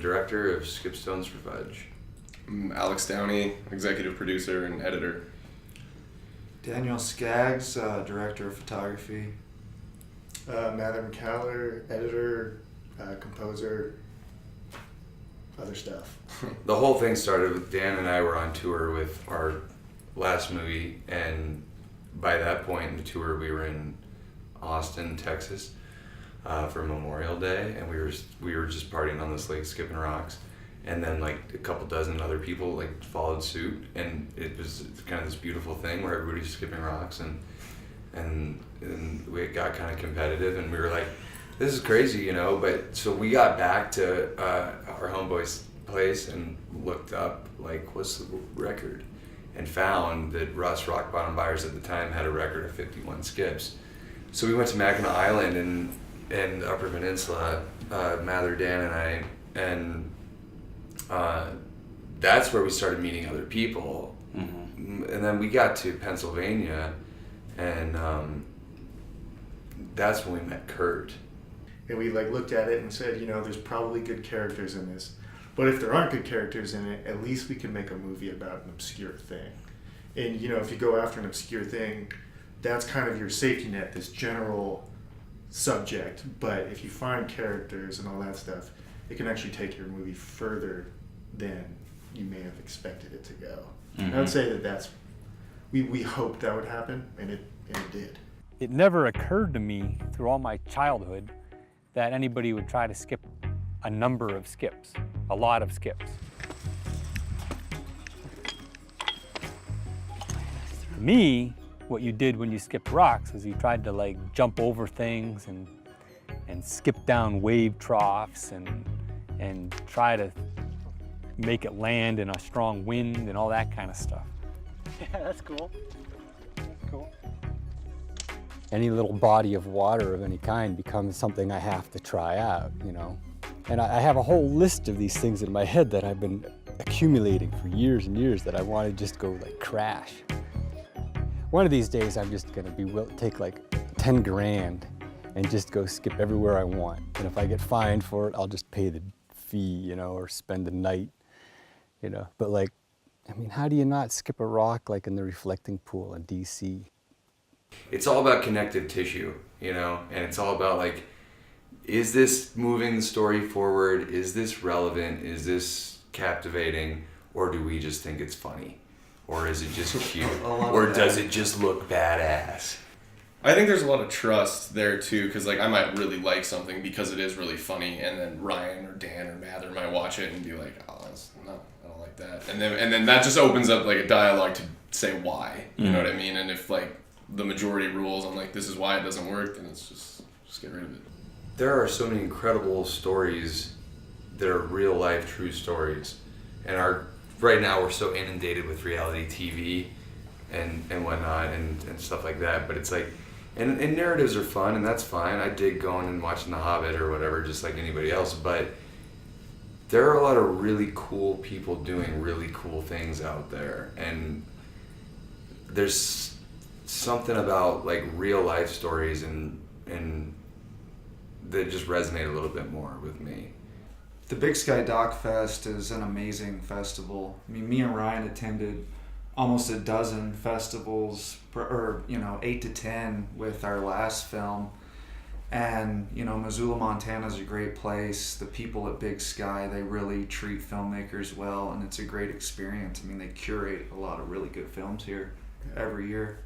director of Skip Stones for Fudge. I'm Alex Downey, executive producer and editor. Daniel Skaggs, director of photography. Mather McCallar, editor, composer, other stuff. The whole thing started with Dan and I were on tour with our last movie, and by that point in the tour we were in Austin, Texas for Memorial Day, and we were just partying on this lake, skipping rocks, and then like a couple dozen other people like followed suit, and it was kind of this beautiful thing where everybody's skipping rocks, and we got kind of competitive, and we were like, this is crazy, you know. But so we got back to our homeboy's place and looked up like what's the record, and found that Russ, Rock Bottom Buyers at the time, had a record of 51 skips. So we went to Mackinac Island in the Upper Peninsula, Mather, Dan, and I, and that's where we started meeting other people. Mm-hmm. And then we got to Pennsylvania, and that's when we met Kurt. And we like looked at it and said, you know, there's probably good characters in this, but if there aren't good characters in it, at least we can make a movie about an obscure thing. And you know, if you go after an obscure thing, that's kind of your safety net, this general subject. But if you find characters and all that stuff, it can actually take your movie further than you may have expected it to go. Mm-hmm. I would say that's we hoped that would happen, and it did. It never occurred to me through all my childhood that anybody would try to skip a number of skips, a lot of skips. To me, what you did when you skipped rocks was you tried to like jump over things and skip down wave troughs and try to make it land in a strong wind and all that kind of stuff. Yeah, that's cool. That's cool. Any little body of water of any kind becomes something I have to try out, you know. And I have a whole list of these things in my head that I've been accumulating for years and years that I want to just go like crash. One of these days I'm just gonna take like 10 grand and just go skip everywhere I want. And if I get fined for it, I'll just pay the fee, you know, or spend the night, you know. But like, I mean, how do you not skip a rock like in the reflecting pool in DC? It's all about connective tissue, you know, and it's all about like, is this moving the story forward? Is this relevant? Is this captivating? Or do we just think it's funny? Or is it just cute? Or does it just look badass? I think there's a lot of trust there too, because like I might really like something because it is really funny, and then Ryan or Dan or Mather might watch it and be like, oh, no, I don't like that. And then that just opens up like a dialogue to say why, you know what I mean? And if like the majority rules on like this is why it doesn't work, then it's just get rid of it. There are so many incredible stories that are real life true stories, and right now we're so inundated with reality TV and whatnot and stuff like that, but it's like and narratives are fun, and that's fine. I dig going and watching The Hobbit or whatever just like anybody else, but there are a lot of really cool people doing really cool things out there, and there's something about like real life stories and that just resonate a little bit more with me. The Big Sky Doc Fest is an amazing festival. I mean, me and Ryan attended almost a dozen festivals, or 8 to 10 with our last film. And Missoula, Montana is a great place. The people at Big Sky, they really treat filmmakers well, and it's a great experience. I mean, they curate a lot of really good films here every year.